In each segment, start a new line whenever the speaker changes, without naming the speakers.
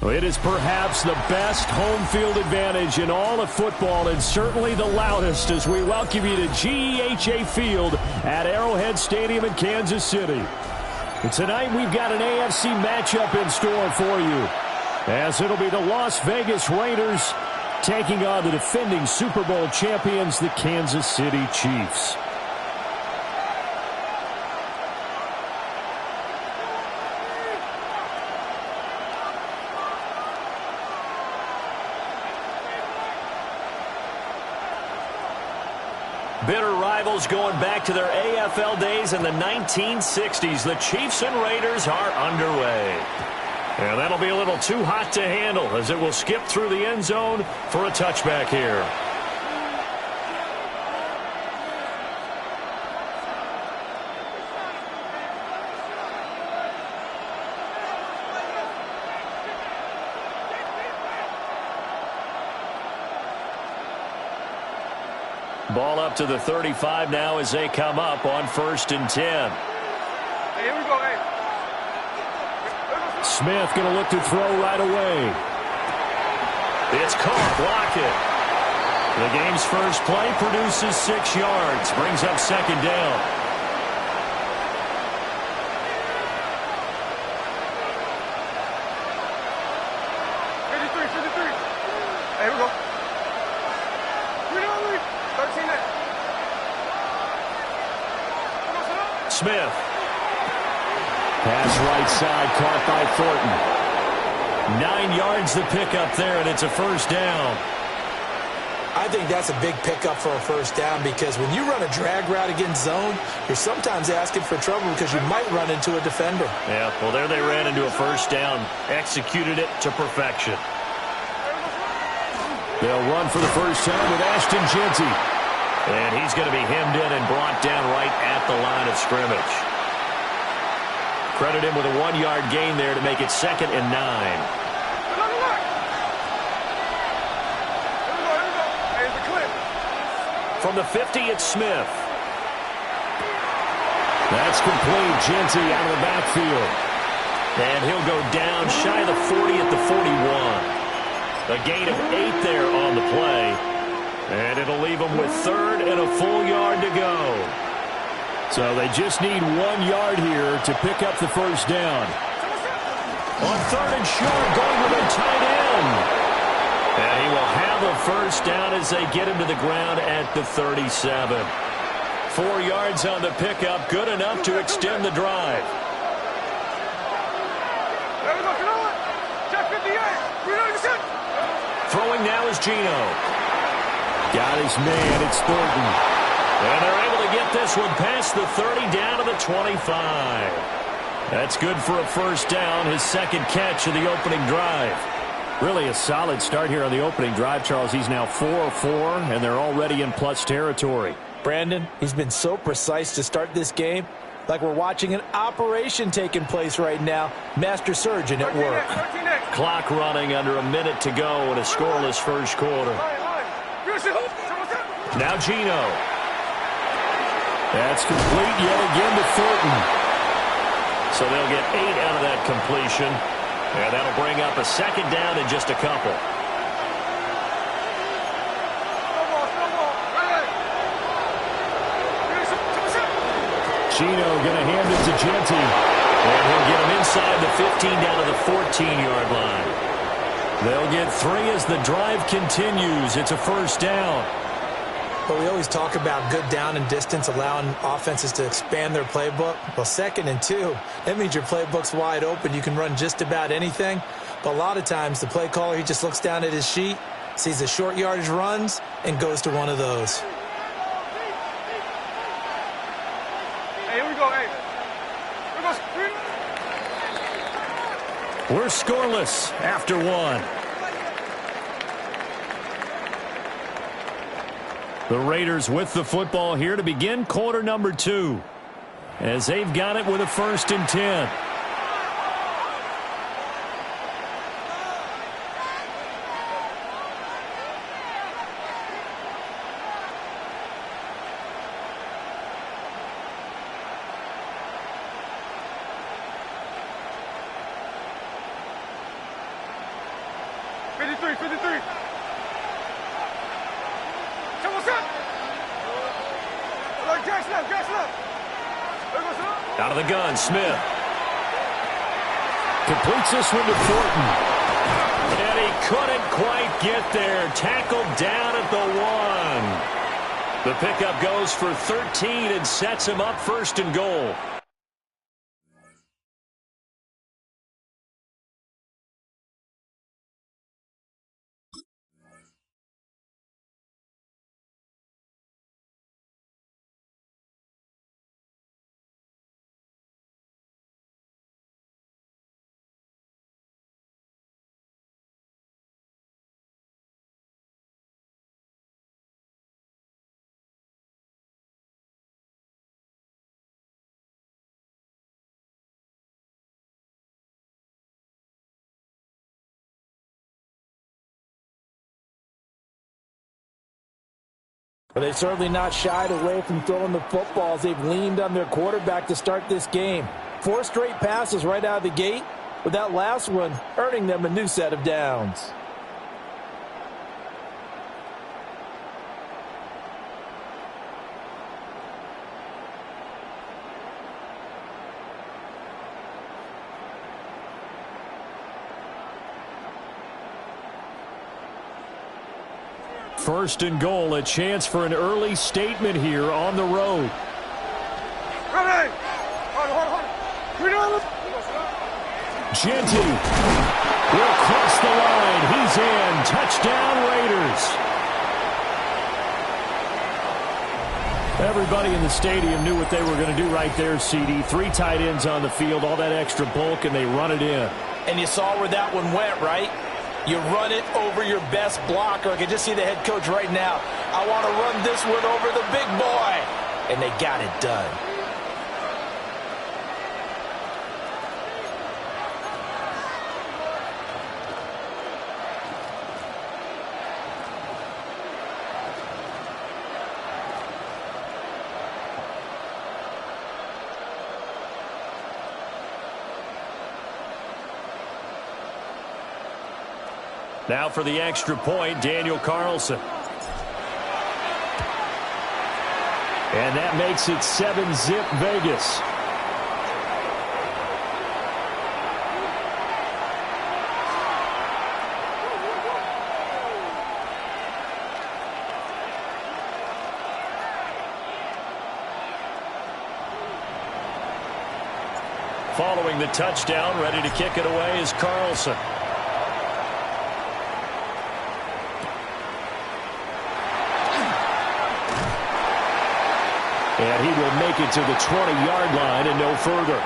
It is perhaps the best home field advantage in all of football, and certainly the loudest, as we welcome you to GEHA Field at Arrowhead Stadium in Kansas City. And tonight we've got an AFC matchup in store for you, as it'll be the Las Vegas Raiders taking on the defending Super Bowl champions, the Kansas City Chiefs.
Bitter rivals going back to their AFL days in the 1960s. The Chiefs and Raiders are underway. And that'll be a little too hot to handle as it will skip through the end zone for a touchback here. Ball up to the 35 now as they come up on 1st and 10.
Hey, here we go, hey.
Smith going to look to throw right away.
It's caught. Block it. The game's first play produces 6 yards. Brings up 2nd down.
Hey, here we go.
Smith.
Pass right side, caught by Thornton.
9 yards the pickup there, and it's a 1st down.
I think that's a big pickup for a 1st down, because when you run a drag route against zone, you're sometimes asking for trouble because you might run into a defender.
Yeah, well, there they ran into a 1st down. Executed it to perfection.
They'll run for the first time with Ashton Jeanty.
And he's going to be hemmed in and brought down right at the line of scrimmage. Credit him with a 1-yard gain there to make it 2nd and 9. From the 50, it's Smith.
That's complete. Jeanty out of the backfield.
And he'll go down shy of the 40 at the 41. A gain of 8 there on the play. And it'll leave them with 3rd and a full yard to go.
So they just need 1 yard here to pick up the 1st down.
On 3rd and short, going with a tight end. And he will have a 1st down as they get him to the ground at the 37. 4 yards on the pickup, good enough to extend the drive. Throwing now is Geno.
Got his man, it's Thornton.
And they're able to get this one past the 30 down to the 25. That's good for a 1st down, his 2nd catch of the opening drive.
Really a solid start here on the opening drive, Charles. He's now 4-4, and they're already in plus territory.
Brandon, he's been so precise to start this game, like we're watching an operation taking place right now. Master surgeon at work.
Clock running under a minute to go in a scoreless 1st quarter. Now Geno.
That's complete yet again to Thornton.
So they'll get 8 out of that completion. And that'll bring up a 2nd down in just a couple.
Geno going to hand it to Jeanty.
And he'll get him inside the 15 down to the 14-yard line. They'll get 3 as the drive continues. It's a 1st down.
But we always talk about good down and distance, allowing offenses to expand their playbook. Well, 2nd and 2, that means your playbook's wide open. You can run just about anything. But a lot of times, the play caller, he just looks down at his sheet, sees the short yardage runs, and goes to one of those.
Hey, here we go, hey.
We're scoreless after 1.
The Raiders with the football here to begin quarter number 2, as they've got it with a 1st and 10.
53, 53. Come on, son. Gas left, gas left.
Out of the gun, Smith.
Completes this one to Thornton.
And he couldn't quite get there. Tackled down at the 1. The pickup goes for 13 and sets him up 1st and goal.
But they've certainly not shied away from throwing the footballs. They've leaned on their quarterback to start this game. 4 straight passes right out of the gate, with that last one earning them a new set of downs.
First and goal, a chance for an early statement here on the road.
Ready.
Genty will cross the line. He's in. Touchdown, Raiders. Everybody in the stadium knew what they were going to do right there, CD. 3 tight ends on the field, all that extra bulk, and they run it in.
And you saw where that one went, right? You run it over your best blocker. I can just see the head coach right now. I want to run this one over the big boy. And they got it done.
Now for the extra point, Daniel Carlson.
And that makes it 7-zip Vegas.
Following the touchdown, ready to kick it away is Carlson.
And he will make it to the 20-yard line and no further.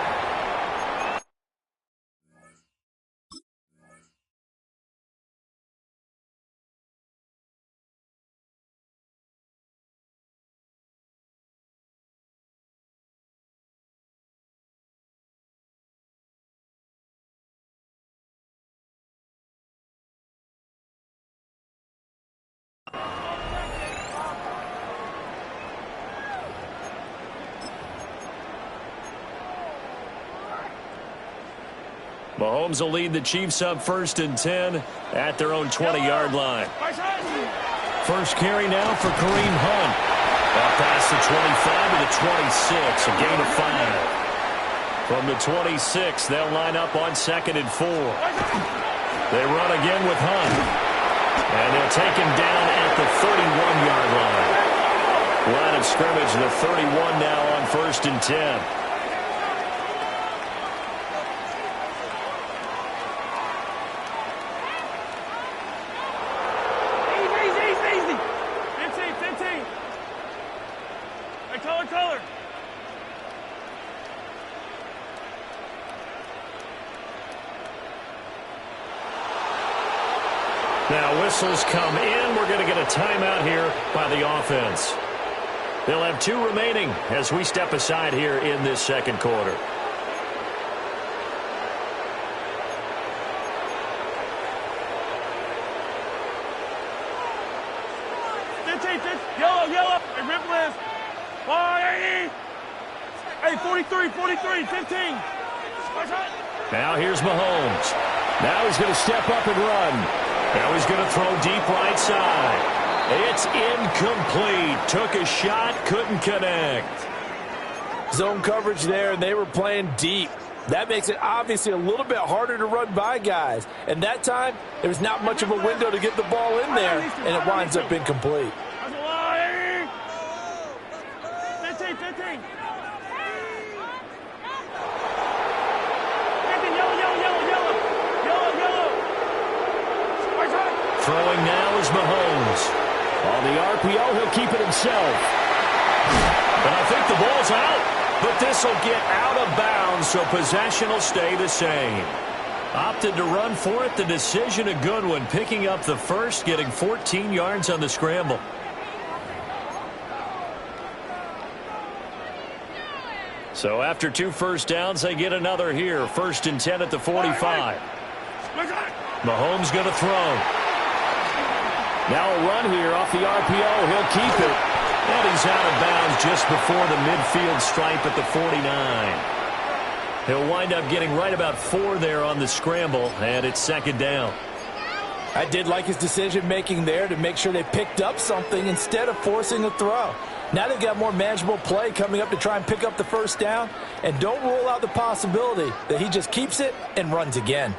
Mahomes will lead the Chiefs up 1st and 10 at their own 20-yard line.
First carry now for Kareem Hunt.
Up past the 25 to the 26, a gain of 5. From the 26, they'll line up on 2nd and 4. They run again with Hunt. And they'll take him down at the 31-yard line. Line of scrimmage, the 31 now on 1st and 10. Now whistles come in. We're going to get a timeout here by the offense. They'll have 2 remaining as we step aside here in this 2nd quarter.
Yellow. Hey, rip list. Hey, 43, 15.
Now here's Mahomes. Now he's going to step up and run. Now he's going to throw deep right side. It's incomplete. Took a shot, couldn't connect.
Zone coverage there, and they were playing deep. That makes it obviously a little bit harder to run by guys. And that time, there's not much of a window to get the ball in there, and it winds up incomplete.
Throwing now is Mahomes.
On the RPO, he'll keep it himself.
And I think the ball's out. But this will get out of bounds, so possession will stay the same. Opted to run for it. The decision a good one. Picking up the first, getting 14 yards on the scramble. So after 2 first downs, they get another here. 1st and 10 at the 45. Mahomes going to throw.
Now a run here off the RPO. He'll keep it.
And he's out of bounds just before the midfield stripe at the 49. He'll wind up getting right about 4 there on the scramble, and it's 2nd down.
I did like his decision-making there to make sure they picked up something instead of forcing a throw. Now they've got more manageable play coming up to try and pick up the first down, and don't rule out the possibility that he just keeps it and runs again.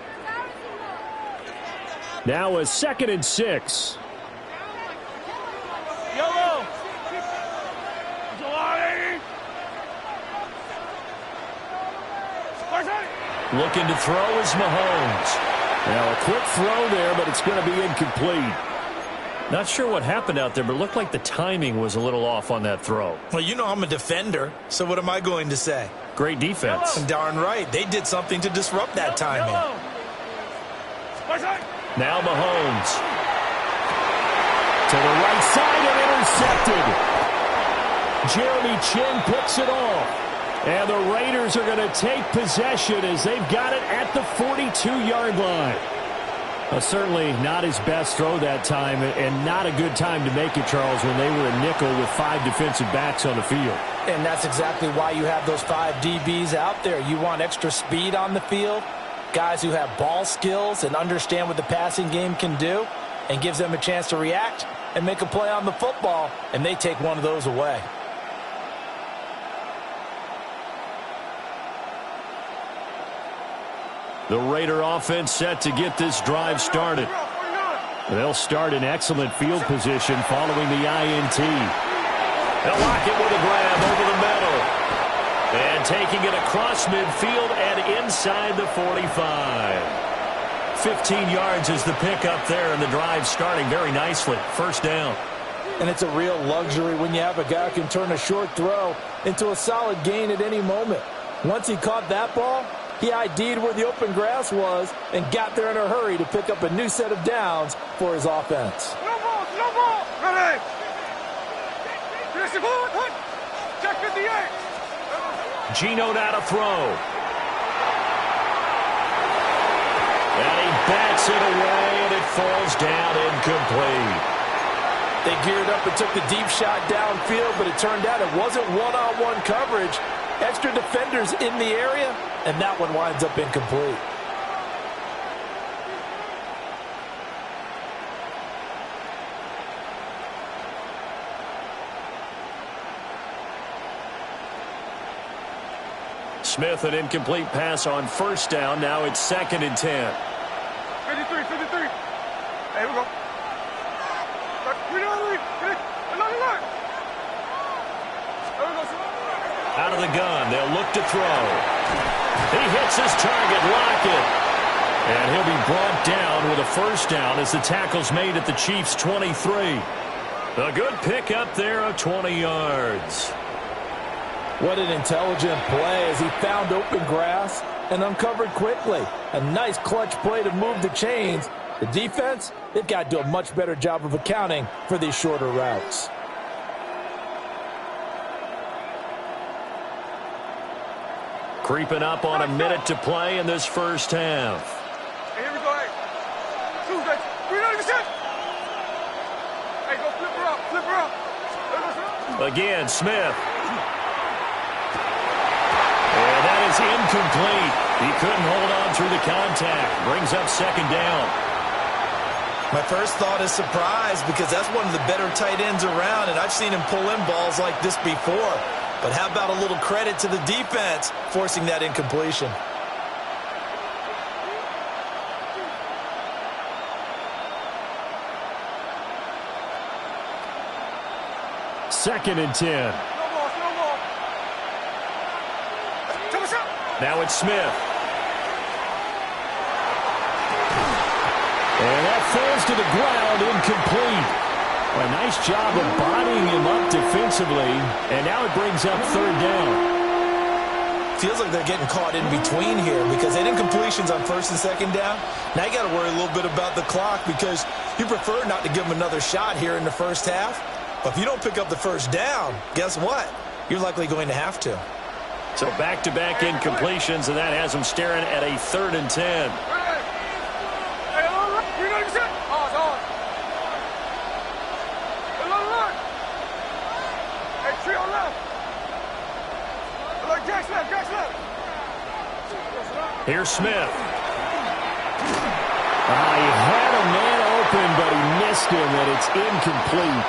Now a 2nd and 6.
Yellow.
Looking to throw is Mahomes.
Now a quick throw there, but it's going to be incomplete.
Not sure what happened out there, but it looked like the timing was a little off on that throw.
Well, you know I'm a defender, so what am I going to say?
Great defense.
Darn right. They did something to disrupt that timing.
Now Mahomes.
To the right side and intercepted. Jeremy Chin picks it off. And the Raiders are going to take possession as they've got it at the 42-yard line. Certainly not his best throw that time, and not a good time to make it, Charles, when they were a nickel with 5 defensive backs on the field.
And that's exactly why you have those 5 DBs out there. You want extra speed on the field, guys who have ball skills and understand what the passing game can do, and gives them a chance to react and make a play on the football, and they take one of those away.
The Raider offense set to get this drive started.
They'll start in excellent field position following the INT.
They'll lock it with a grab over the middle. And taking it across midfield and inside the 45. 15 yards is the pickup there, and the drive starting very nicely. 1st down.
And it's a real luxury when you have a guy who can turn a short throw into a solid gain at any moment. Once he caught that ball, he ID'd where the open grass was and got there in a hurry to pick up a new set of downs for his offense.
No ball. Ready. Finish the ball. Check 58.
Gino now to throw. And he bats it away, and it falls down incomplete.
They geared up and took the deep shot downfield, but it turned out it wasn't one-on-one coverage. Extra defenders in the area, and that one winds up incomplete.
Smith, an incomplete pass on 1st down. Now it's 2nd and 10.
53. Hey, we go.
Out of the gun, they'll look to throw. He hits his target, Lockett. And he'll be brought down with a 1st down as the tackle's made at the Chiefs' 23. A good pick up there of 20 yards.
What an intelligent play as he found open grass and uncovered quickly. A nice clutch play to move the chains. The defense, they've got to do a much better job of accounting for these shorter routes.
Creeping up on a minute to play in this 1st half.
Hey, here we go. Hey. Tuesday. We don't even sit. Hey, go flip her up.
Again, Smith. And that is incomplete. He couldn't hold on through the contact. Brings up 2nd down.
My first thought is surprise because that's one of the better tight ends around, and I've seen him pull in balls like this before. But how about a little credit to the defense forcing that incompletion?
Second and 10.
No more.
Now it's Smith.
And that falls to the ground, incomplete. A nice job of bodying him up defensively, and now it brings up third down.
Feels like they're getting caught in between here because they didn't incompletions on first and second down. Now you got to worry a little bit about the clock because you prefer not to give them another shot here in the first half. But if you don't pick up the first down, guess what? You're likely going to have to.
So back-to-back incompletions, and that has them staring at a third and 10. Here's Smith.
He had a man open, but he missed him, and it's incomplete.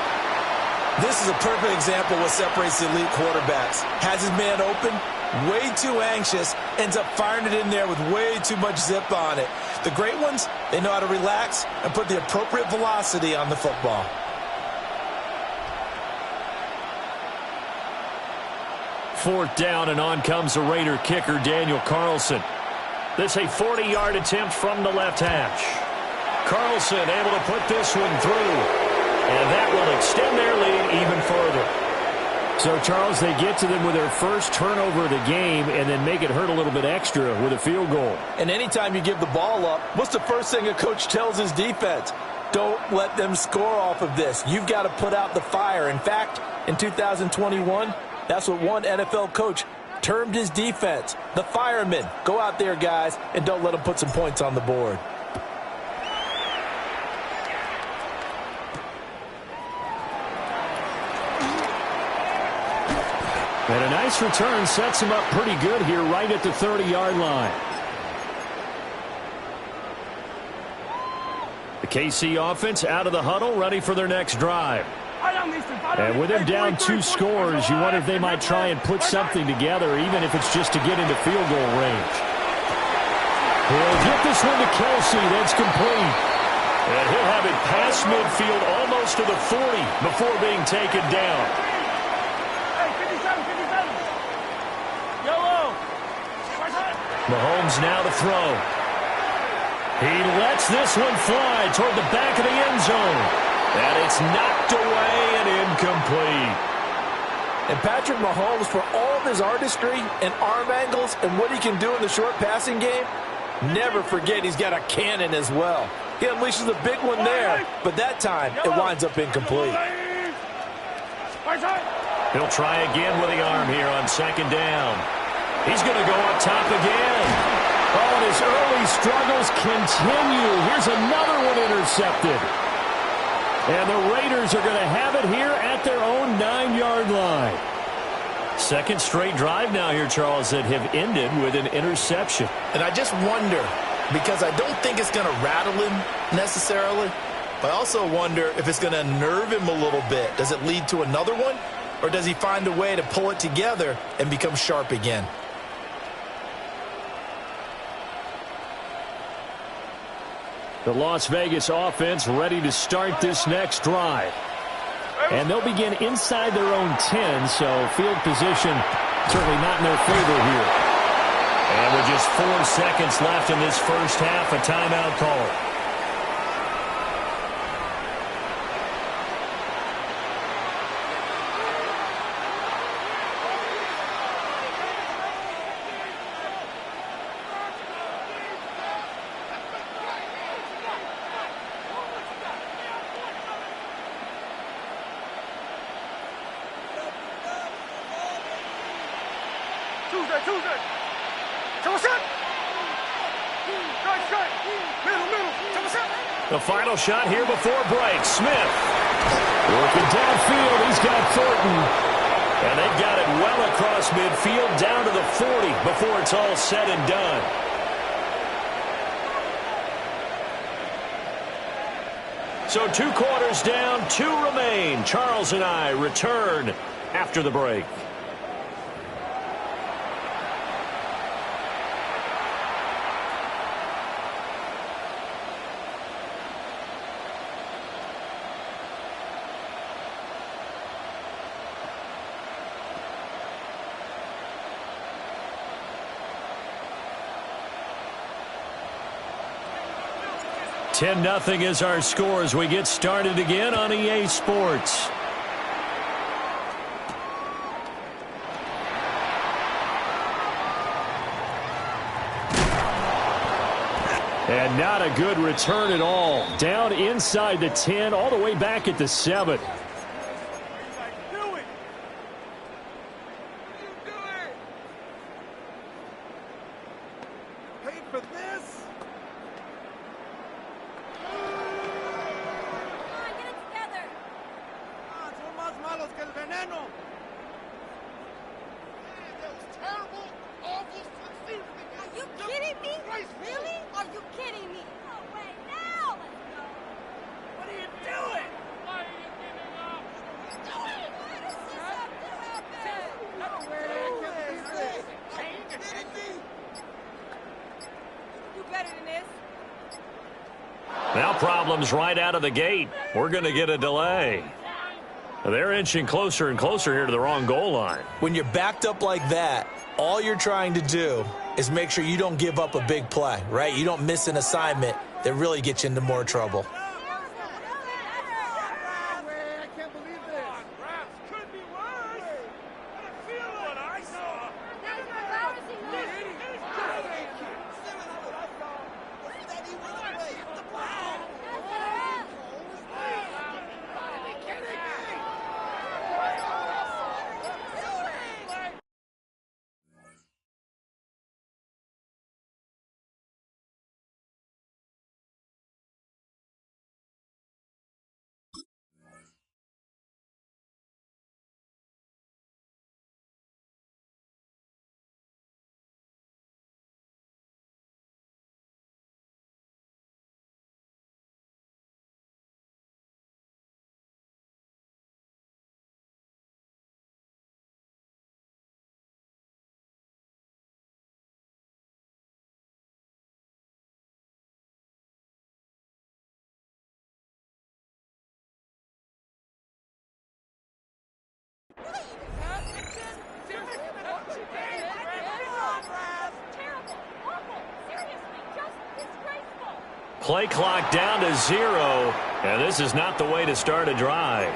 This is a perfect example of what separates the elite quarterbacks. Has his man open, way too anxious, ends up firing it in there with way too much zip on it. The great ones, they know how to relax and put the appropriate velocity on the football.
Fourth down, and on comes the Raider kicker, Daniel Carlson. This a 40-yard attempt from the left hash. Carlson able to put this one through, and that will extend their lead even further.
So, Charles, they get to them with their first turnover of the game and then make it hurt a little bit extra with a field goal.
And anytime you give the ball up, what's the first thing a coach tells his defense? Don't let them score off of this. You've got to put out the fire. In fact, in 2021, that's what one NFL coach termed his defense, the firemen. Go out there, guys, and don't let them put some points on the board.
And a nice return sets him up pretty good here right at the 30-yard line.
The KC offense out of the huddle, ready for their next drive.
And with them down 2 scores, you wonder if they might try and put something together, even if it's just to get into field goal range. He'll get this one to Kelsey. That's complete.
And he'll have it past midfield almost to the 40 before being taken down. Mahomes now to throw. He lets this one fly toward the back of the end zone. And it's knocked away and incomplete.
And Patrick Mahomes, for all of his artistry and arm angles and what he can do in the short passing game, never forget he's got a cannon as well. He unleashes a big one there, but that time it winds up incomplete.
He'll try again with the arm here on second down. He's going to go up top again.
Oh, and his early struggles continue. Here's another one intercepted. And the Raiders are going to have it here at their own 9-yard line.
Second straight drive now here, Charles, that have ended with an interception.
And I just wonder, because I don't think it's going to rattle him necessarily, but I also wonder if it's going to nerve him a little bit. Does it lead to another one? Or does he find a way to pull it together and become sharp again?
The Las Vegas offense ready to start this next drive. And they'll begin inside their own 10, so field position certainly not in their favor here.
And with just 4 seconds left in this first half, a timeout call. The final shot here before break. Smith.
Working downfield. He's got Thornton.
And they've got it well across midfield down to the 40 before it's all said and done. So 2 quarters down, 2 remain. Charles and I return after the break. $10-0 is our score as we get started again on EA Sports. And not a good return at all. Down inside the 10, all the way back at the 7. Now problems right out of the gate. We're going to get a delay. They're inching closer and closer here to the wrong goal line.
When you're backed up like that, all you're trying to do is make sure you don't give up a big play, right? You don't miss an assignment that really gets you into more trouble.
Play clock down to 0, and this is not the way to start a drive.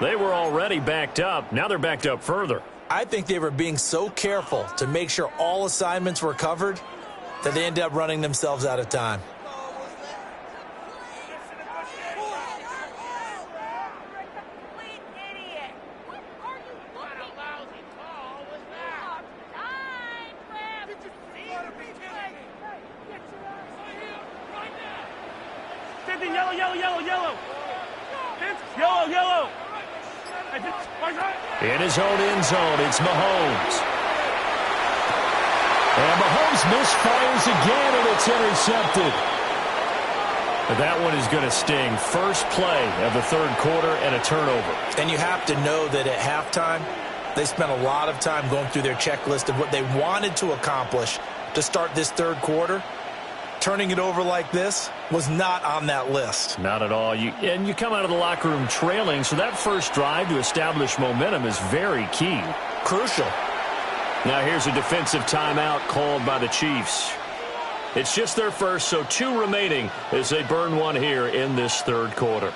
They were already backed up. Now they're backed up further.
I think they were being so careful to make sure all assignments were covered that they ended up running themselves out of time.
In his own end zone, it's Mahomes.
And Mahomes misfires again, and it's intercepted.
That one is going to sting. First play of the third quarter and a turnover.
And you have to know that at halftime, they spent a lot of time going through their checklist of what they wanted to accomplish to start this third quarter. Turning it over like this was not on that list.
Not at all. You come out of the locker room trailing, so that first drive to establish momentum is very key.
Crucial.
Now here's a defensive timeout called by the Chiefs. It's just their first, so 2 remaining as they burn one here in this third quarter.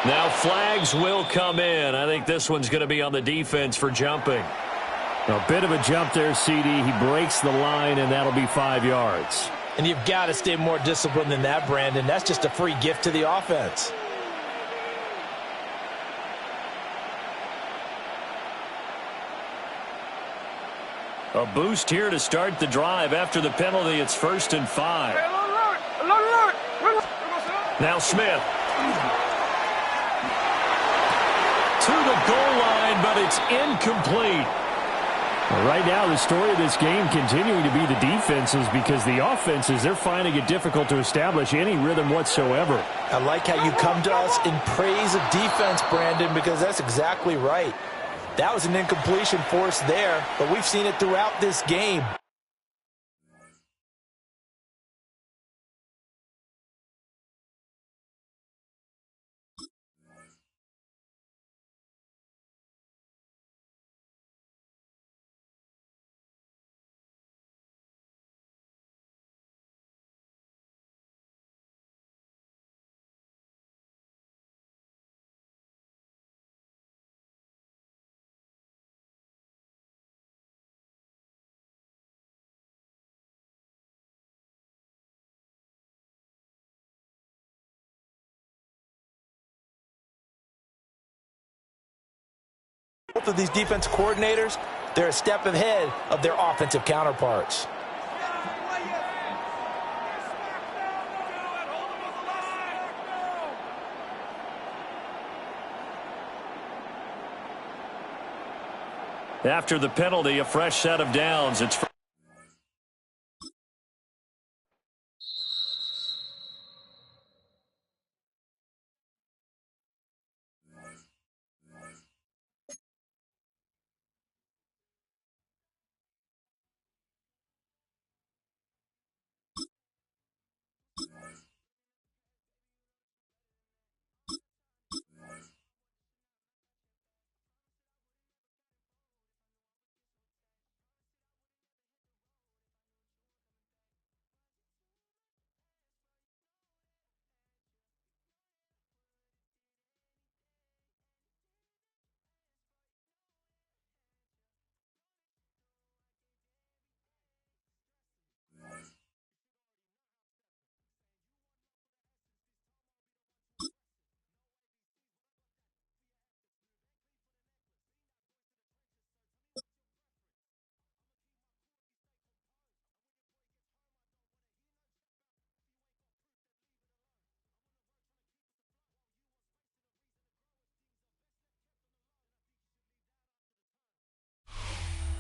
Now flags will come in. I think this one's going to be on the defense for jumping.
A bit of a jump there, CD. He breaks the line, and that'll be 5 yards.
And you've got to stay more disciplined than that, Brandon. That's just a free gift to the offense.
A boost here to start the drive. After the penalty, it's 1st and 5. Now Smith. to the goal line, but it's incomplete.
Well, right now, the story of this game continuing to be the defenses, because the offenses, they're finding it difficult to establish any rhythm whatsoever.
I like how you come to us in praise of defense, Brandon, because that's exactly right. That was an incompletion forced there, but we've seen it throughout this game. Both of these defense coordinators, they're a step ahead of their offensive counterparts.
After the penalty, a fresh set of downs. It's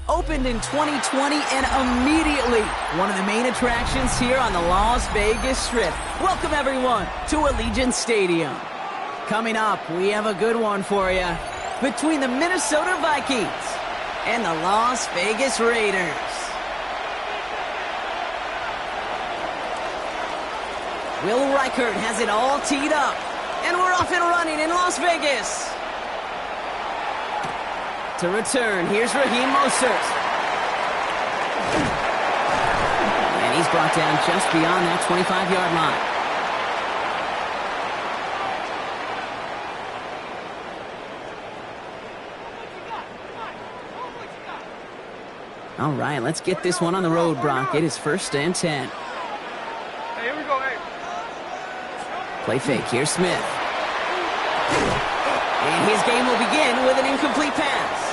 opened in 2020 and immediately one of the main attractions here on the Las Vegas Strip. Welcome, everyone, to Allegiant Stadium. Coming up, we have a good one for you between the Minnesota Vikings and the Las Vegas Raiders. Will Reichert has it all teed up, and we're off and running in Las Vegas. To return, here's Raheem Mostert. And he's brought down just beyond that 25-yard line. All right, let's get this one on the road, Brock. It is 1st and 10.
Hey, here we go, hey.
Play fake. Here's Smith. And his game will begin with an incomplete pass.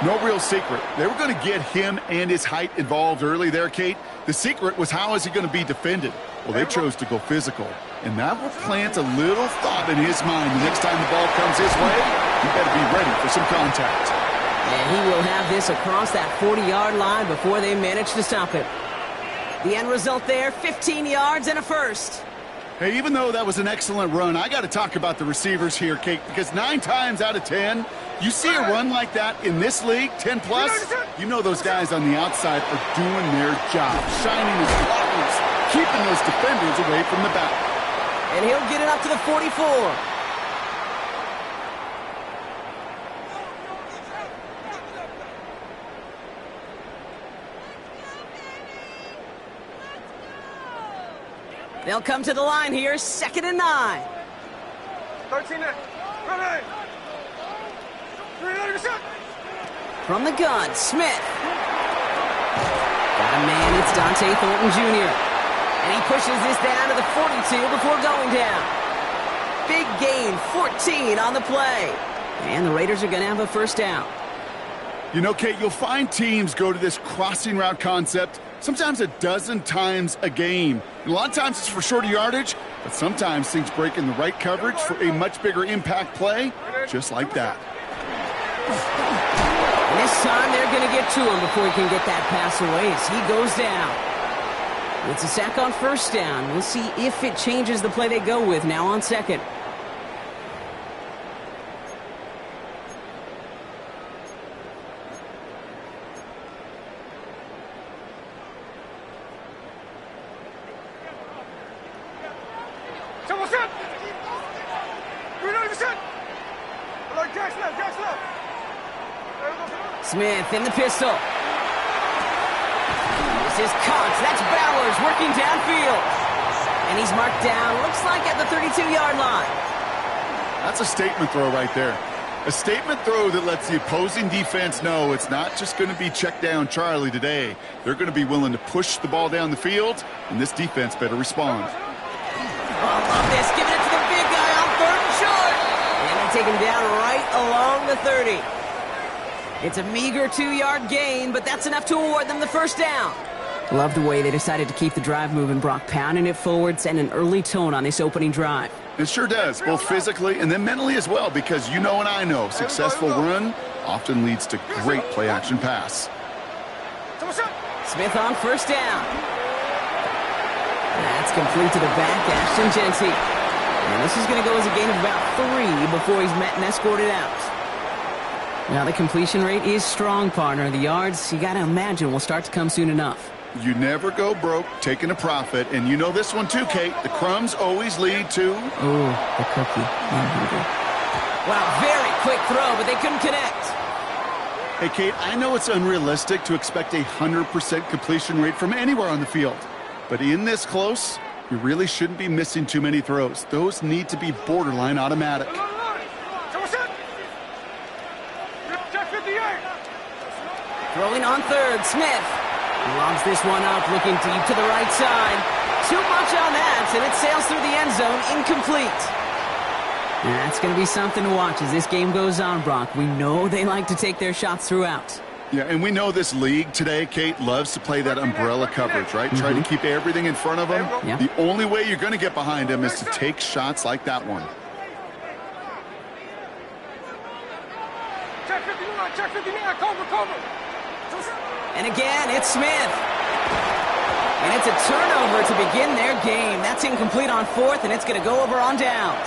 No real secret. They were going to get him and his height involved early there, Kate. The secret was, how is he going to be defended? Well, they chose to go physical, and that will plant a little thought in his mind. The next time the ball comes his way, he better be ready for some contact.
And he will have this across that 40-yard line before they manage to stop it. The end result there, 15 yards and a first.
Hey, even though that was an excellent run, I got to talk about the receivers here, Kate, because 9 times out of 10, you see a run like that in this league, 10+, you know those guys on the outside are doing their job, shining as blockers, keeping those defenders away from the back.
And he'll get it up to the 44. They'll come to the line here, 2nd and 9.
13 there. Run.
From the gun, Smith. Got a man, it's Dante Thornton Jr. And he pushes this down to the 42 before going down. Big gain, 14 on the play. And the Raiders are going to have a first down.
You know, Kate, you'll find teams go to this crossing route concept sometimes a dozen times a game. And a lot of times it's for shorter yardage, but sometimes things break in the right coverage for a much bigger impact play. just like that.
And this time they're going to get to him before he can get that pass away as he goes down. It's a sack on first down. We'll see if it changes the play they go with now on second. Smith in the pistol. This is Cox. That's Bowers working downfield. And he's marked down, looks like at the 32-yard line.
That's a statement throw right there. A statement throw that lets the opposing defense know it's not just going to be check down Charlie today. They're going to be willing to push the ball down the field, and this defense better respond.
Oh, love this. Giving it to the big guy on 3rd and short. And they take him down right along the 30. It's a meager 2-yard gain, but that's enough to award them the first down. Love the way they decided to keep the drive moving, Brock, pounding it forward, setting an early tone on this opening drive.
It sure does, both physically and then mentally as well, because you know and I know successful run often leads to great play-action pass.
Smith on first down. That's complete to the back, Ashton Jency. And this is going to go as a gain of about 3 before he's met and escorted out. Now, the completion rate is strong, partner. The yards, you got to imagine, will start to come soon enough.
You never go broke taking a profit, and you know this one too, Kate. The crumbs always lead to...
Oh, the cookie. Wow, very quick throw, but they couldn't connect.
Hey, Kate, I know it's unrealistic to expect a 100% completion rate from anywhere on the field. But in this close, you really shouldn't be missing too many throws. Those need to be borderline automatic.
Throwing on 3rd, Smith. Lobs this one up, looking deep to the right side. Too much on that, and it sails through the end zone, incomplete. And that's going to be something to watch as this game goes on, Brock. We know they like to take their shots throughout.
Yeah, and we know this league today, Kate, loves to play that umbrella coverage, right? Try to keep everything in front of them.
Yeah.
The only way you're going to get behind them is to take shots like that one.
Check 59, check 59, cover.
And again, it's Smith. And it's a turnover to begin their game. That's incomplete on 4th, and it's going to go over on downs.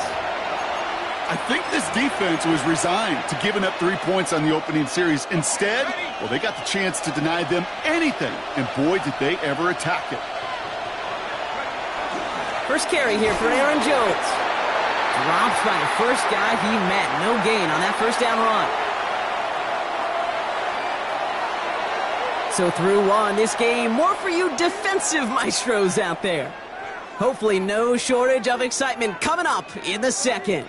I think this defense was resigned to giving up 3 points on the opening series. Instead, well, they got the chance to deny them anything, and boy, did they ever attack it.
First carry here for Aaron Jones. Dropped by the first guy he met. No gain on that first down run. So through one, this game, more for you defensive maestros out there. Hopefully no shortage of excitement coming up in the second.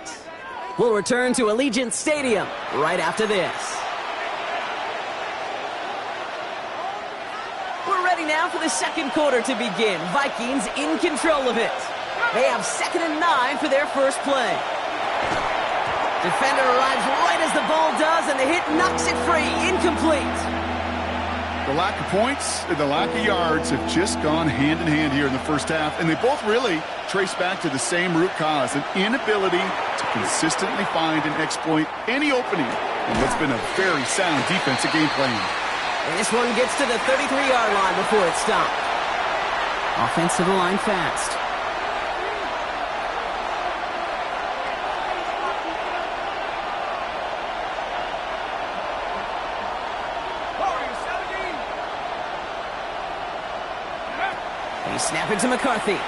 We'll return to Allegiant Stadium right after this. We're ready now for the second quarter to begin. Vikings in control of it. They have 2nd and 9 for their first play. Defender arrives right as the ball does, and the hit knocks it free. Incomplete.
The lack of points and the lack of yards have just gone hand in hand here in the first half, and they both really trace back to the same root cause, an inability to consistently find and exploit any opening in what's been a very sound defensive game plan.
And this one gets to the 33-yard line before it's stopped. Offense to the line fast. Snap it to McCarthy.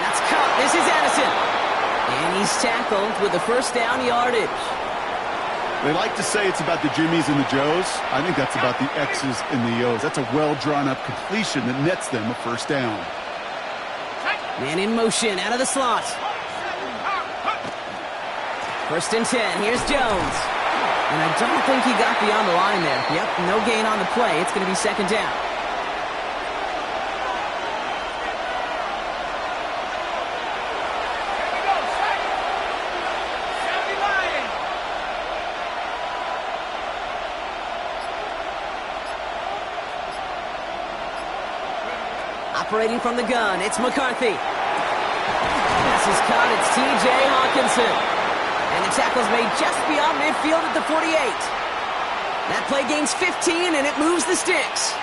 That's caught. This is Addison. And he's tackled with the first down yardage.
They like to say it's about the Jimmies and the Joes. I think that's about the X's and the O's. That's a well-drawn-up completion that nets them a first down.
Man in motion out of the slot. 1st and 10. Here's Jones. And I don't think he got beyond the line there. Yep, no gain on the play. It's going to be 2nd down. Operating from the gun, it's McCarthy. This is caught. It's T.J. Hawkinson. And the tackle's made just beyond midfield at the 48. That play gains 15, and it moves the sticks.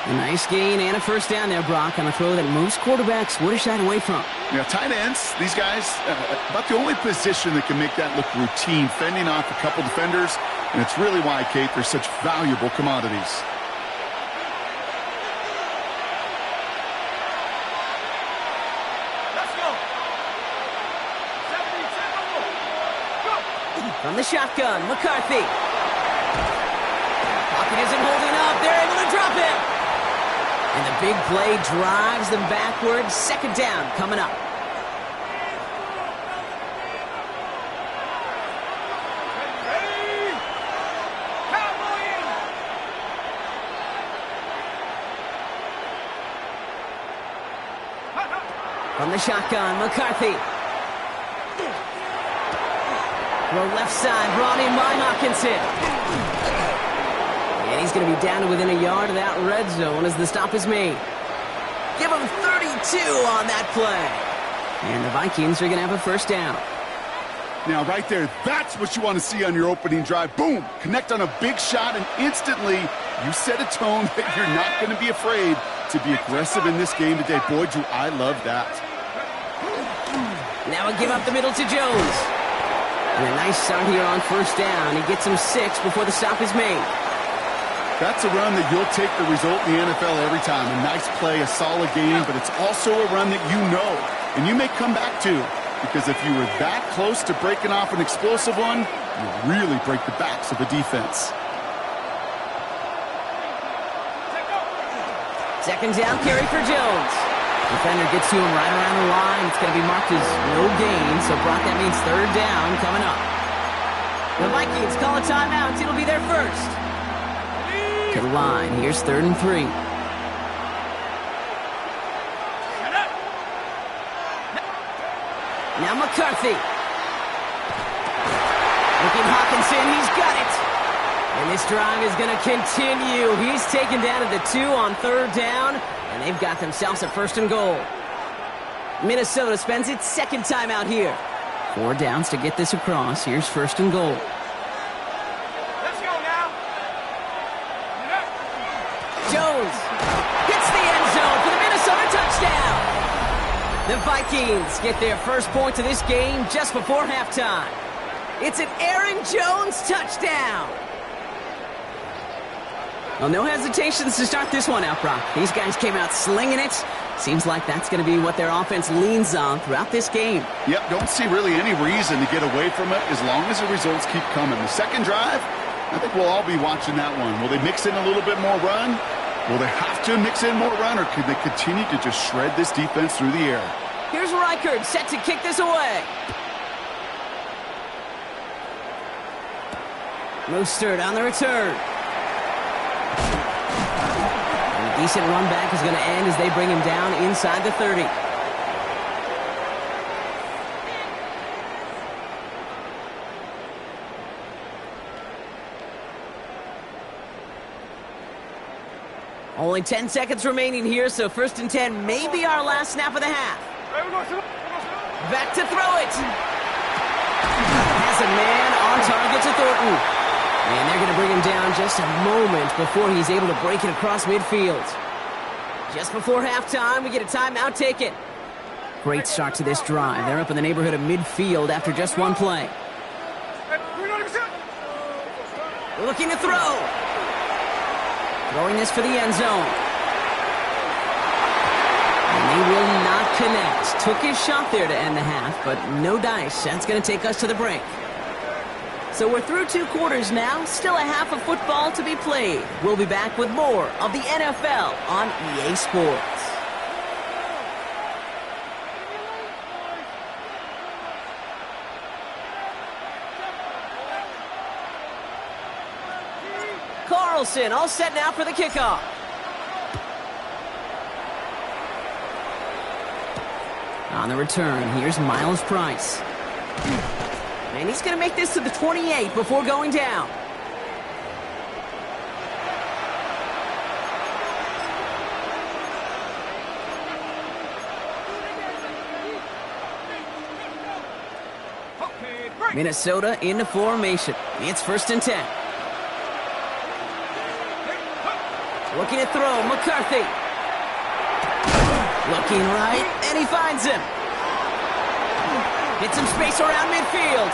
A nice gain and a first down there, Brock, on a throw that most quarterbacks would have shied away from.
Yeah, tight ends, these guys, about the only position that can make that look routine, fending off a couple defenders, and it's really why, Kate, they're such valuable commodities.
Let's go. 70, go.
From the shotgun, McCarthy. Pocket isn't holding up. They're able to drop it. And the big play drives them backwards. Second down coming up.
Ready. Cowboy.
From the shotgun, McCarthy. Throw left side, brought in by Hawkinson. And he's going to be down to within a yard of that red zone as the stop is made. Give him 32 on that play. And the Vikings are going to have a first down.
Now, right there, that's what you want to see on your opening drive. Boom! Connect on a big shot, and instantly you set a tone that you're not going to be afraid to be aggressive in this game today. Boy, do I love that.
Now a give up the middle to Jones. And a nice start here on first down. He gets him 6 before the stop is made.
That's a run that you'll take the result in the NFL every time. A nice play, a solid game, but it's also a run that you know, and you may come back to, because if you were that close to breaking off an explosive one, you really break the backs of the defense.
Second down carry for Jones. Defender gets to him right around the line. It's going to be marked as no gain, so Brock, that means third down coming up. The Vikings call a timeout. It'll be their first. To the line. Here's 3rd and 3. Now McCarthy. Looking Hawkinson. He's got it. And this drive is going to continue. He's taken down at the 2 on 3rd down. And they've got themselves a 1st and goal. Minnesota spends its second time out here. 4 downs to get this across. Here's 1st and goal.
Let's go now.
Jones hits the end zone for the Minnesota touchdown. The Vikings get their first point of this game just before halftime. It's an Aaron Jones touchdown. Well, no hesitations to start this one out, Brock. These guys came out slinging it. Seems like that's going to be what their offense leans on throughout this game.
Yep, don't see really any reason to get away from it as long as the results keep coming. The second drive, I think we'll all be watching that one. Will they mix in a little bit more run? Will they have to mix in more run, or could they continue to just shred this defense through the air?
Here's Reichard set to kick this away. Mostert on the return. And a decent run back is going to end as they bring him down inside the 30. Only 10 seconds remaining here, so 1st and 10 may be our last snap of the half. Back to throw it. Has a man on target to Thornton. And they're going to bring him down just a moment before he's able to break it across midfield. Just before halftime, we get a timeout taken. Great start to this drive. They're up in the neighborhood of midfield after just one play. Looking to throw. Throwing this for the end zone. And they will not connect. Took his shot there to end the half, but no dice. That's going to take us to the break. So we're through 2 quarters now. Still a half of football to be played. We'll be back with more of the NFL on EA Sports. Carlson all set now for the kickoff. On the return, here's Miles Price. And he's going to make this to the 28 before going down. Minnesota into formation. It's 1st and 10. Looking to throw, McCarthy. Looking right, and he finds him. Get some space around midfield.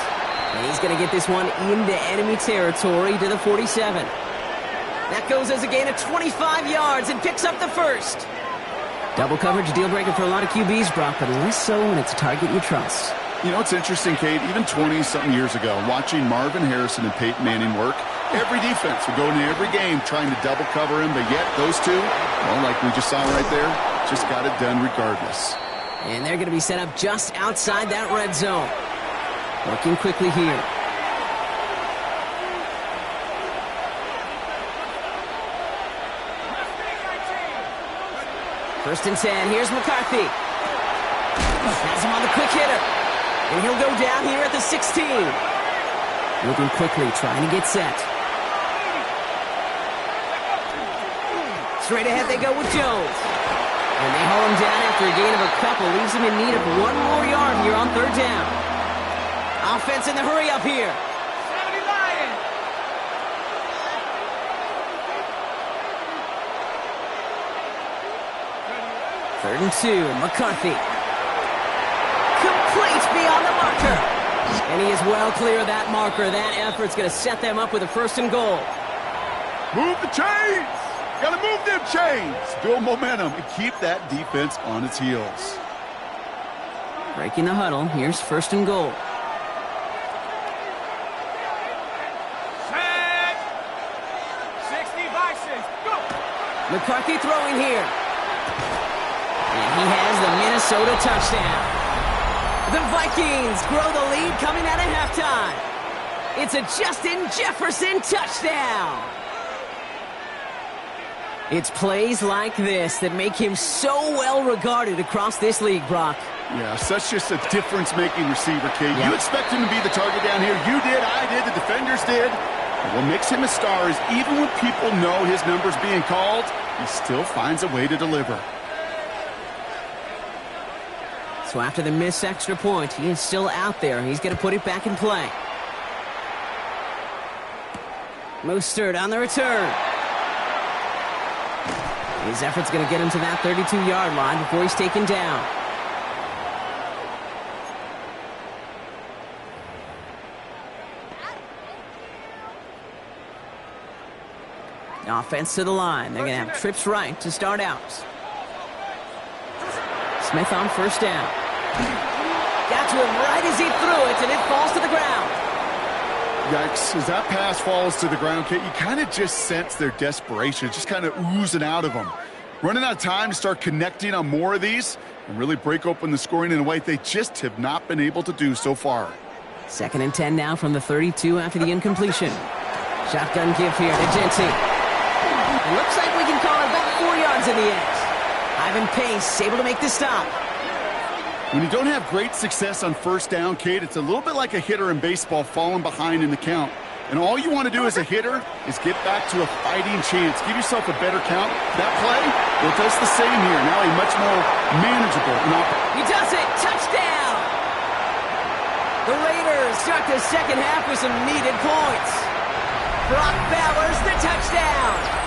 And he's going to get this one into enemy territory to the 47. That goes as a gain of 25 yards and picks up the first. Double coverage deal breaker for a lot of QBs, Brock, but less so when it's a target you trust.
You know, it's interesting, Kate, even 20-something years ago, watching Marvin Harrison and Peyton Manning work, every defense would go into every game trying to double cover him, but yet those two, well, like we just saw right there, just got it done regardless.
And they're going to be set up just outside that red zone. Working quickly here. First and 10. Here's McCarthy. Has him on the quick hitter. And he'll go down here at the 16. Moving quickly, trying to get set. Straight ahead they go with Jones. And they haul him down after a gain of a couple. Leaves him in need of 1 more yard here on 3rd down. Offense in the hurry up here.
70 Lions.
Third and 2, McCarthy. Complete beyond the marker. And he is well clear of that marker. That effort's going to set them up with a 1st and goal.
Move the chains! Gotta move them chains! Build momentum and keep that defense on its heels.
Breaking the huddle. Here's 1st and goal.
Set. 60 Bisons. Go.
McCarthy throwing here. And he has the Minnesota touchdown. The Vikings grow the lead coming out of halftime. It's a Justin Jefferson touchdown. It's plays like this that make him so well regarded across this league, Brock.
Yeah, such just a difference-making receiver, Kate. You expect him to be the target down here. You did, I did, the defenders did. But what makes him a star is even when people know his number's being called, he still finds a way to deliver.
So after the missed extra point, he is still out there. He's going to put it back in play. Mostert on the return. His effort's going to get him to that 32-yard line before he's taken down. Offense to the line. They're going to have trips right to start out. Smith on 1st down. Got to him right as he threw it, and it falls to the ground.
Yikes, as that pass falls to the ground, Kate, you kind of just sense their desperation, just kind of oozing out of them. Running out of time to start connecting on more of these and really break open the scoring in a way they just have not been able to do so far.
2nd and 10 now from the 32 after the incompletion. Shotgun give here to Jency. It looks like we can call it about 4 yards in the end. Ivan Pace able to make the stop.
When you don't have great success on 1st down, Kate, it's a little bit like a hitter in baseball falling behind in the count. And all you want to do as a hitter is get back to a fighting chance. Give yourself a better count. That play, well, it does the same here. Now a much more manageable.
He does it. Touchdown. The Raiders start the 2nd half with some needed points. Brock Bowers, the touchdown.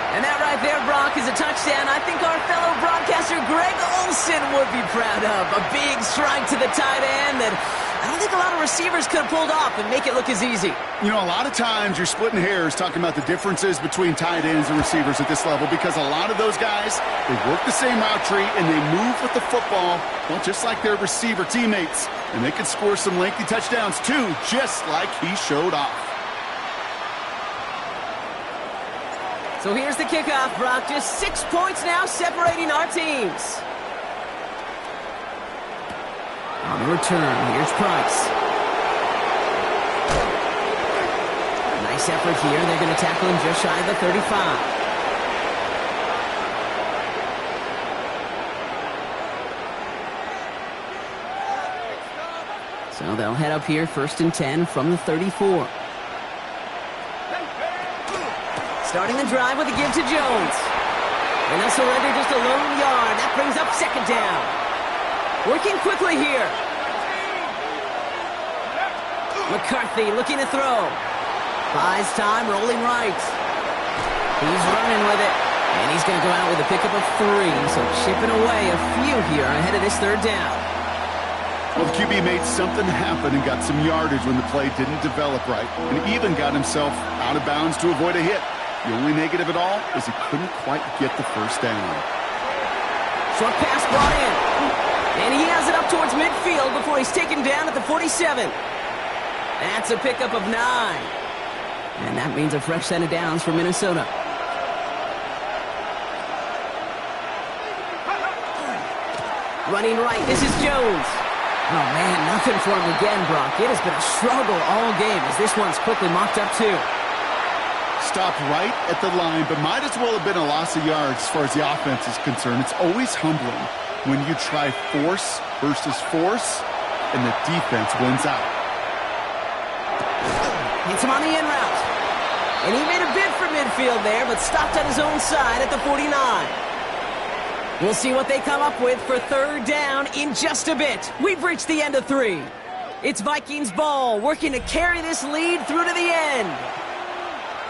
And that right there, Brock, is a touchdown I think our fellow broadcaster Greg Olsen would be proud of. A big strike to the tight end that I don't think a lot of receivers could have pulled off and make it look as easy.
You know, a lot of times you're splitting hairs talking about the differences between tight ends and receivers at this level because a lot of those guys, they work the same route tree and they move with the football, well, just like their receiver teammates. And they can score some lengthy touchdowns too, just like he showed off.
So here's the kickoff, Brock. Just 6 points now separating our teams. On the return, here's Price. Nice effort here. They're going to tackle him just shy of the 35. So they'll head up here, 1st and 10 from the 34. Starting the drive with a give to Jones. And they'll surrender just a lone yard. That brings up 2nd down. Working quickly here. McCarthy looking to throw. Buys time, rolling right. He's running with it. And he's going to go out with a pickup of 3. So chipping away a few here ahead of this third down.
Well, the QB made something happen and got some yardage when the play didn't develop right. And even got himself out of bounds to avoid a hit. The only negative at all is he couldn't quite get the first down.
Short pass brought in. And he has it up towards midfield before he's taken down at the 47. That's a pickup of 9. And that means a fresh set of downs for Minnesota. Running right, this is Jones. Oh, man, nothing for him again, Brock. It has been a struggle all game as this one's quickly mocked up too.
Stopped right at the line, but might as well have been a loss of yards as far as the offense is concerned. It's always humbling when you try force versus force, and the defense wins out.
Hits him on the in route. And he made a bid for midfield there, but stopped on his own side at the 49. We'll see what they come up with for third down in just a bit. We've reached the end of 3. It's Vikings ball, working to carry this lead through to the end.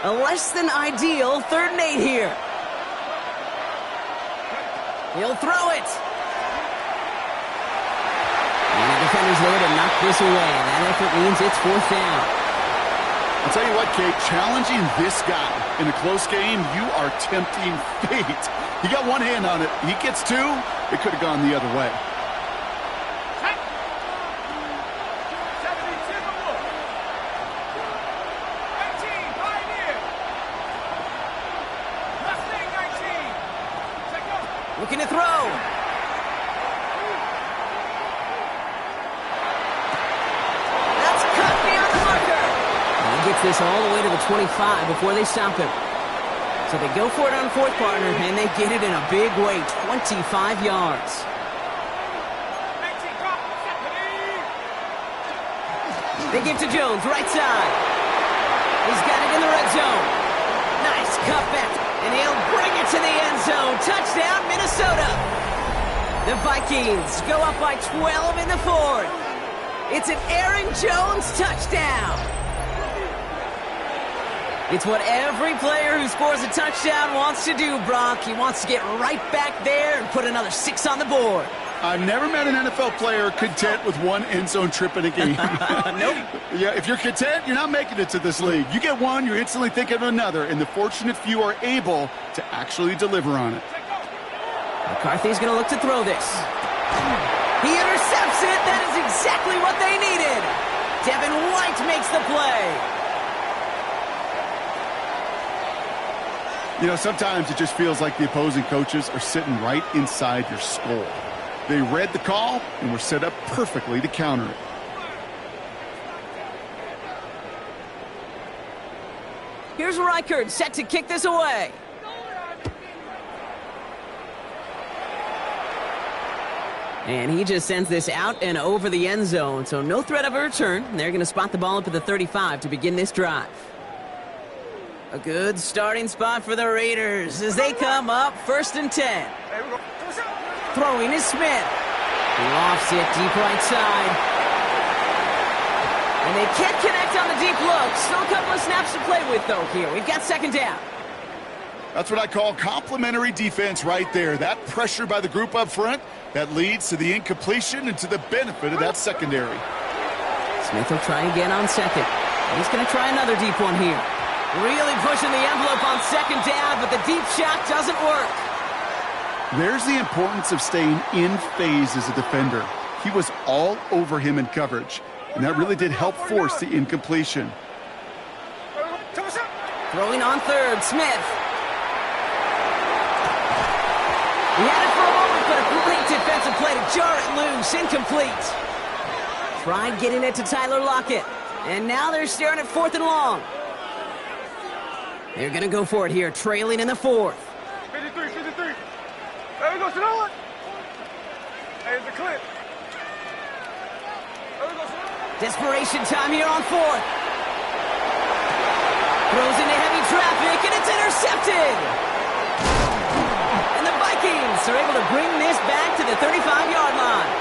A less than ideal 3rd and 8 here. He'll throw it. And the defender's there to knock this away. That effort means it's 4th down.
I'll tell you what, Kate, challenging this guy in a close game, you are tempting fate. He got one hand on it. He gets 2. It could have gone the other way.
Looking to throw. That's cut beyond the marker. And he gets this all the way to the 25 before they stop him. So they go for it on 4th, partner, and they get it in a big way, 25 yards. They give to Jones, right side. He's got it in the red zone. Nice cutback, and he'll bring it to the end zone. Touchdown, Minnesota. The Vikings go up by 12 in the 4th. It's an Aaron Jones touchdown. It's what every player who scores a touchdown wants to do, Brock. He wants to get right back there and put another 6 on the board.
I've never met an NFL player content with one end zone trip in a game.
Nope.
Yeah, if you're content, you're not making it to this league. You get one, you're instantly thinking of another, and the fortunate few are able to actually deliver on it.
McCarthy's going to look to throw this. He intercepts it. That is exactly what they needed. Devin White makes the play.
You know, sometimes it just feels like the opposing coaches are sitting right inside your skull. They read the call and were set up perfectly to counter it.
Here's Reichard set to kick this away. And he just sends this out and over the end zone, so no threat of a return. They're going to spot the ball up at the 35 to begin this drive. A good starting spot for the Raiders as they come up 1st and 10. Throwing is Smith. Lofts it deep right side. And they can't connect on the deep look. Still a couple of snaps to play with, though, here. We've got 2nd down.
That's what I call complimentary defense right there. That pressure by the group up front, that leads to the incompletion and to the benefit of that secondary.
Smith will try again on 2nd. He's going to try another deep one here. Really pushing the envelope on 2nd down, but the deep shot doesn't work.
There's the importance of staying in phase as a defender. He was all over him in coverage, and that really did help force the incompletion.
Throwing on 3rd, Smith. He had it for a moment, but a great defensive play to jar it loose. Incomplete. Tried getting it to Tyler Lockett, and now they're staring at 4th and long. They're going to go for it here, trailing in the 4th.
53. There we go, Sonoma. There's the clip. There we go, Sonoma.
Desperation time here on 4th. Throws into heavy traffic, and it's intercepted. And the Vikings are able to bring this back to the 35-yard line.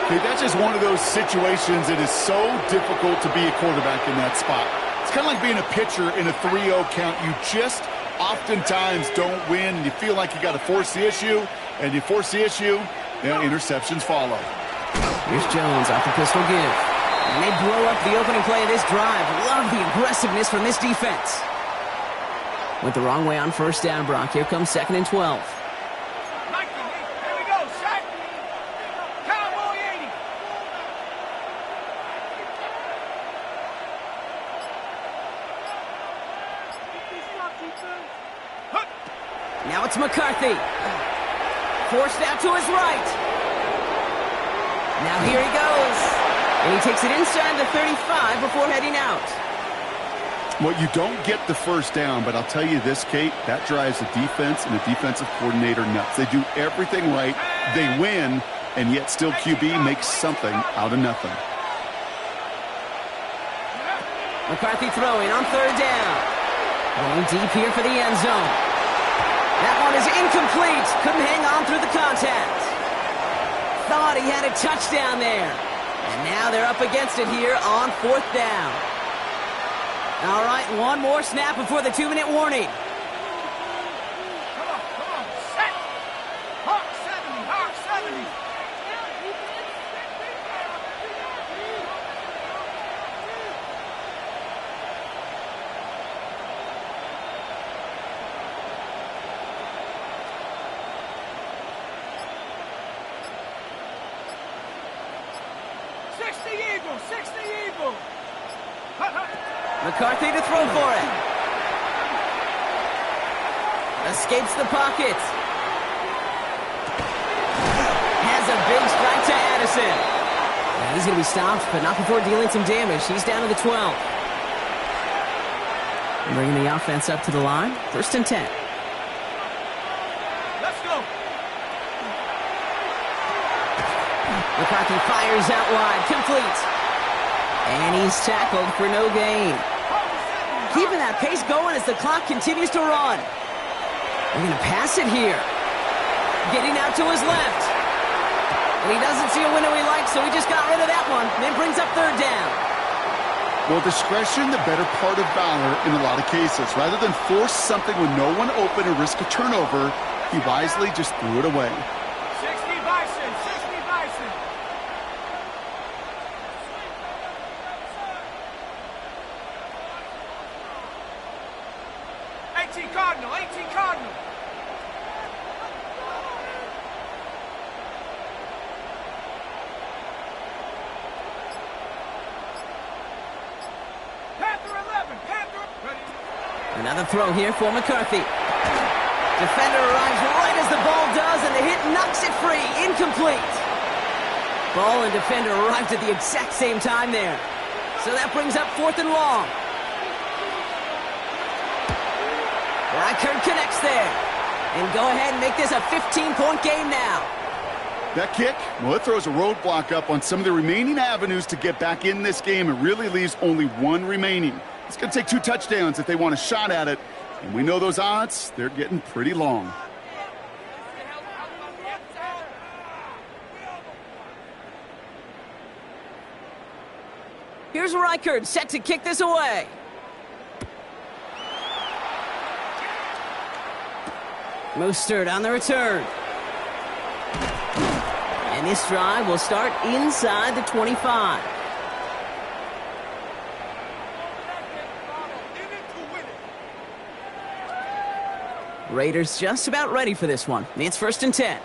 Okay, that's just one of those situations that is so difficult to be a quarterback in that spot. It's kind of like being a pitcher in a 3-0 count. You just oftentimes don't win, and you feel like you got to force the issue, and you force the issue, interceptions follow.
Here's Jones off the pistol give. And they blow up the opening play of this drive. Love the aggressiveness from this defense. Went the wrong way on first down, Brock. Here comes 2nd and 12. Now it's McCarthy. Forced out to his right. Now here he goes. And he takes it inside the 35 before heading out.
Well, you don't get the first down, but I'll tell you this, Kate, that drives the defense and the defensive coordinator nuts. They do everything right. They win, and yet still QB makes something out of nothing.
McCarthy throwing on 3rd down. Going deep here for the end zone. That one is incomplete. Couldn't hang on through the contact. Thought he had a touchdown there. And now they're up against it here on 4th down. All right, one more snap before the 2-minute warning.
Come on, set. Hawk 70, Hawk 70.
McCarthy to throw for it. Escapes the pocket. Has a big strike to Addison. And he's going to be stopped, but not before dealing some damage. He's down to the 12. Bringing the offense up to the line. 1st and 10.
Let's go.
McCarthy fires out wide. Complete. And he's tackled for no gain. Keeping that pace going as the clock continues to run. They're going to pass it here. Getting out to his left. And he doesn't see a window he likes, so he just got rid of that one. Then brings up 3rd down.
Well, discretion, the better part of valor in a lot of cases. Rather than force something with no one open and risk a turnover, he wisely just threw it away.
60 Bison, 60 Bison. Cardinal, 18 Cardinal. Panther 11, Panther. Ready.
Another throw here for McCarthy. Defender arrives right as the ball does, and the hit knocks it free. Incomplete. Ball and defender arrived at the exact same time there. So that brings up 4th and long. Reichert connects there. And go ahead and make this a 15-point game now.
That kick, well, it throws a roadblock up on some of the remaining avenues to get back in this game. It really leaves only one remaining. It's going to take 2 touchdowns if they want a shot at it. And we know those odds, they're getting pretty long.
Here's Reichert set to kick this away. Mostert on the return. And this drive will start inside the 25. Raiders just about ready for this one. It's 1st and 10.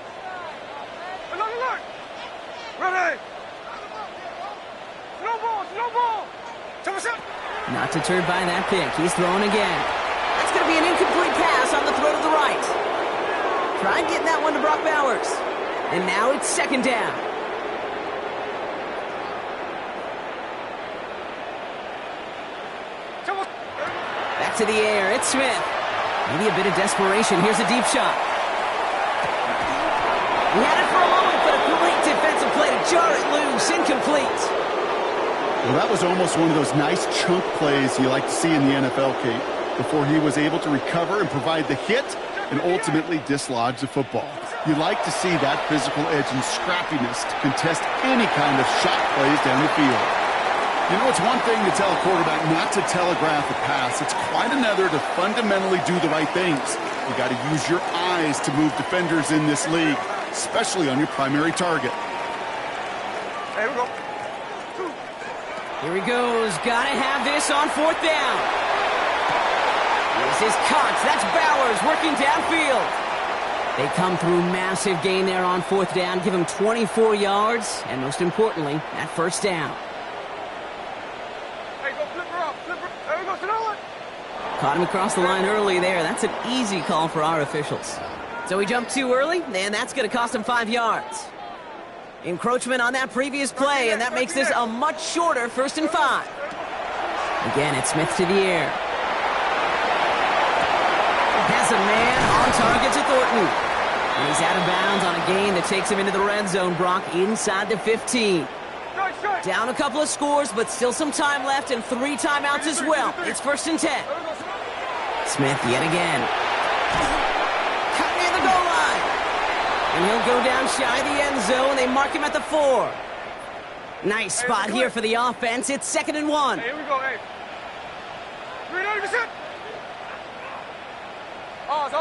Alert! Ready! No ball!
Not deterred by that pick. He's throwing again. That's going to be an incomplete pass on the throw to the right. Tried getting that one to Brock Bowers. And now it's 2nd down. Back to the air. It's Smith. Maybe a bit of desperation. Here's a deep shot. He had it for a moment, but a great defensive play to jar it loose. Incomplete.
Well, that was almost one of those nice chunk plays you like to see in the NFL, Kate, before he was able to recover and provide the hit and ultimately dislodge the football. You like to see that physical edge and scrappiness to contest any kind of shot plays down the field. You know, it's one thing to tell a quarterback not to telegraph a pass. It's quite another to fundamentally do the right things. You got to use your eyes to move defenders in this league, especially on your primary target.
Here we go.
Here he goes. Gotta have this on 4th down. This is Cox. That's Bowers working downfield. They come through massive gain there on 4th down. Give him 24 yards. And most importantly, that 1st down.
Hey, go flip her up. Flip her. There we go. Sit on.
Caught him across the line early there. That's an easy call for our officials. So he jumped too early, and that's going to cost him 5 yards. Encroachment on that previous play, and that makes this a much shorter 1st and 5. Again, it's Smith to the air. Has a man on target to Thornton. And he's out of bounds on a gain that takes him into the red zone, Brock, inside the 15. Down a couple of scores, but still some time left and 3 timeouts as well. It's 1st and 10. Smith yet again. Cut near the goal line. And he'll go down shy of the end zone. They mark him at the 4. Nice spot here for the offense. It's 2nd and 1.
Hey, here we go. Hey. 390%. Ours.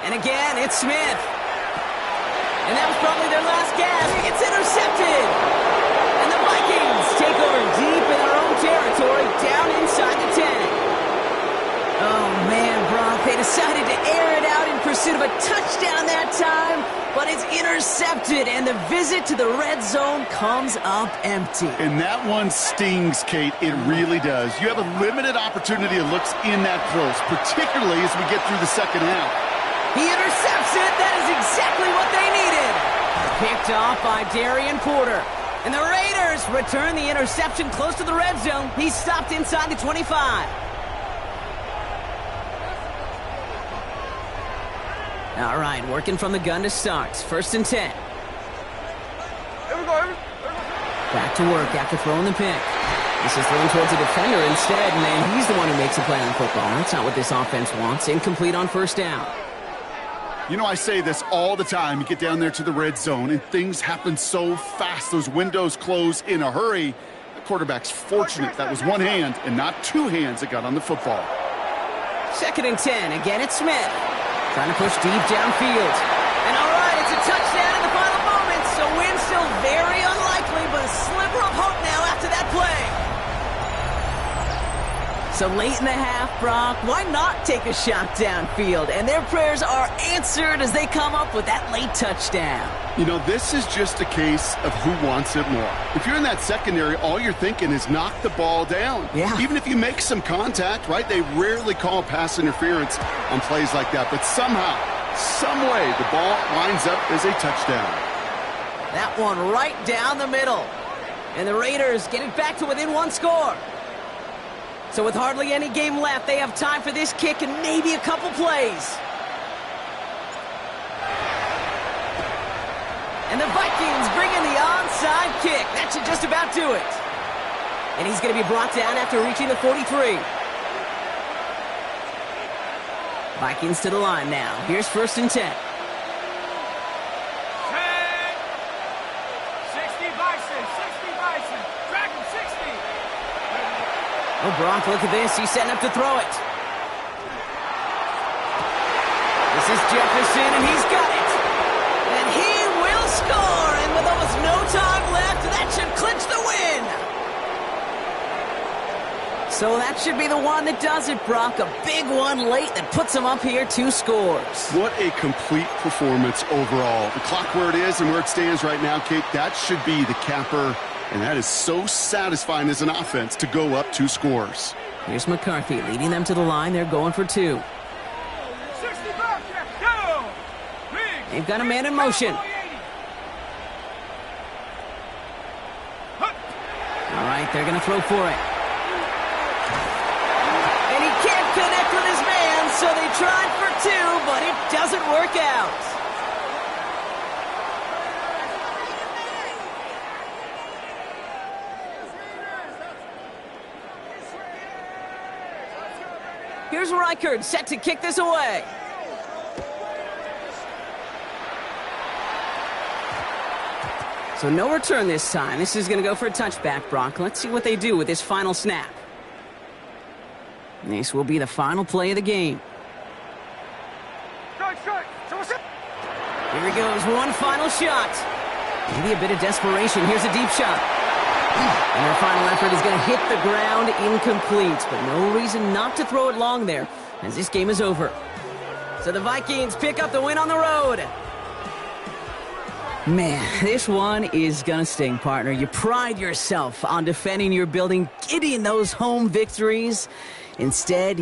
And again, it's Smith. And that was probably their last gasp. It's intercepted. And the Vikings take over deep in their own territory, down inside the 10. Oh, man, Brock, they decided to air it out in pursuit of a touchdown that time, but it's intercepted, and the visit to the red zone comes up empty.
And that one stings, Kate. It really does. You have a limited opportunity of looks in that close, particularly as we get through the 2nd half.
He intercepts it. That is exactly what they needed. Picked off by Darian Porter. And the Raiders return the interception close to the red zone. He's stopped inside the 25. All right, working from the gun to start. 1st and 10.
Here we go.
Back to work after throwing the pick. This is thrown towards a defender instead, and he's the one who makes a play on football. That's not what this offense wants. Incomplete on 1st down.
You know, I say this all the time. You get down there to the red zone, and things happen so fast. Those windows close in a hurry. The quarterback's fortunate that was one hand and not 2 hands that got on the football.
2nd and 10. Again, it's Smith. Trying to push deep downfield. And all right, it's a touchdown in the final moments. So win still very unlikely, but a sliver of hope now after that play. So late in the half, Brock, why not take a shot downfield? And their prayers are answered as they come up with that late touchdown.
You know, this is just a case of who wants it more. If you're in that secondary, all you're thinking is knock the ball down.
Yeah.
Even if you make some contact, right? They rarely call pass interference on plays like that. But somehow, some way, the ball winds up as a touchdown.
That one right down the middle. And the Raiders get it back to within 1 score. So with hardly any game left, they have time for this kick and maybe a couple plays. And the Vikings bring in the onside kick. That should just about do it. And he's going to be brought down after reaching the 43. Vikings to the line now. Here's 1st and 10.
10. 60 Bison. 60 Bison. Track him, 60.
Oh, Brock, look at this. He's setting up to throw it. This is Jefferson, and he's got it. And he will score. And with almost no time left, that should clinch the win. So that should be the one that does it, Brock. A big one late that puts him up here 2 scores.
What a complete performance overall. The clock where it is and where it stands right now, Kate, that should be the capper. And that is so satisfying as an offense to go up 2 scores.
Here's McCarthy leading them to the line. They're going for 2.
60 back. Go.
They've got a man in motion. All right, they're going to throw for it. And he can't connect with his man, so they tried for 2, but it doesn't work out. Here's Reichard set to kick this away. So no return this time. This is going to go for a touchback, Brock. Let's see what they do with this final snap. This will be the final play of the game. Here he goes, one final shot. Maybe a bit of desperation. Here's a deep shot. And their final effort is going to hit the ground incomplete. But no reason not to throw it long there, as this game is over. So the Vikings pick up the win on the road. Man, this one is going to sting, partner. You pride yourself on defending your building, getting those home victories. Instead,